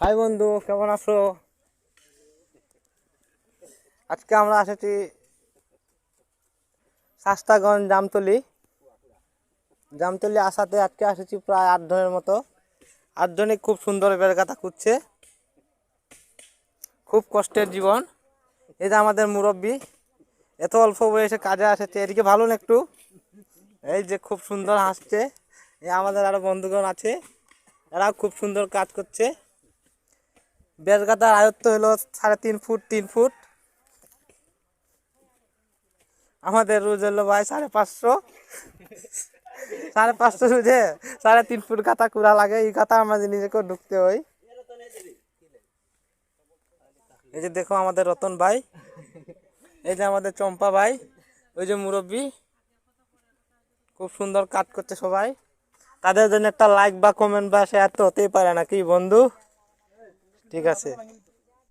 High বন্ধু, কেমন আছো? আজকে আমরা এসেছি শাস্তাগঞ্জ জামতলি আসাতে আজকে এসেছি প্রায় 8 জনের মতো। 8 জনই খুব সুন্দর বেড়কাতা খুঁজছে। খুব কষ্টের জীবন। এই যে আমাদের মুরব্বী এত অল্প বয়সে কাজে এসেছে, এদিকে ভালো না একটু। এই যে খুব সুন্দর হাসছে। এই আমাদের আরো বন্ধুগণ আছে, এরাও খুব সুন্দর কাজ করছে। বেড়কাতার আয়ত্ত হলো 3.5 ফুট 3 ফুট। আমাদের রোজ হলো ভাই 550। 550 রোজে 3.5 ফুট কাতা কুড়া লাগে। এই কাতা আমাদের নিজেকেও ঢুকতে হয়। এই যে দেখো আমাদের রতন ভাই, এই যে আমাদের চম্পা ভাই, ওই যে মুরব্বী খুব সুন্দর কাজ করছে সবাই। তাদের জন্য একটা লাইক বা কমেন্ট বা শেয়ার তো হতেই পারে নাকি বন্ধু? ঠিক আছে।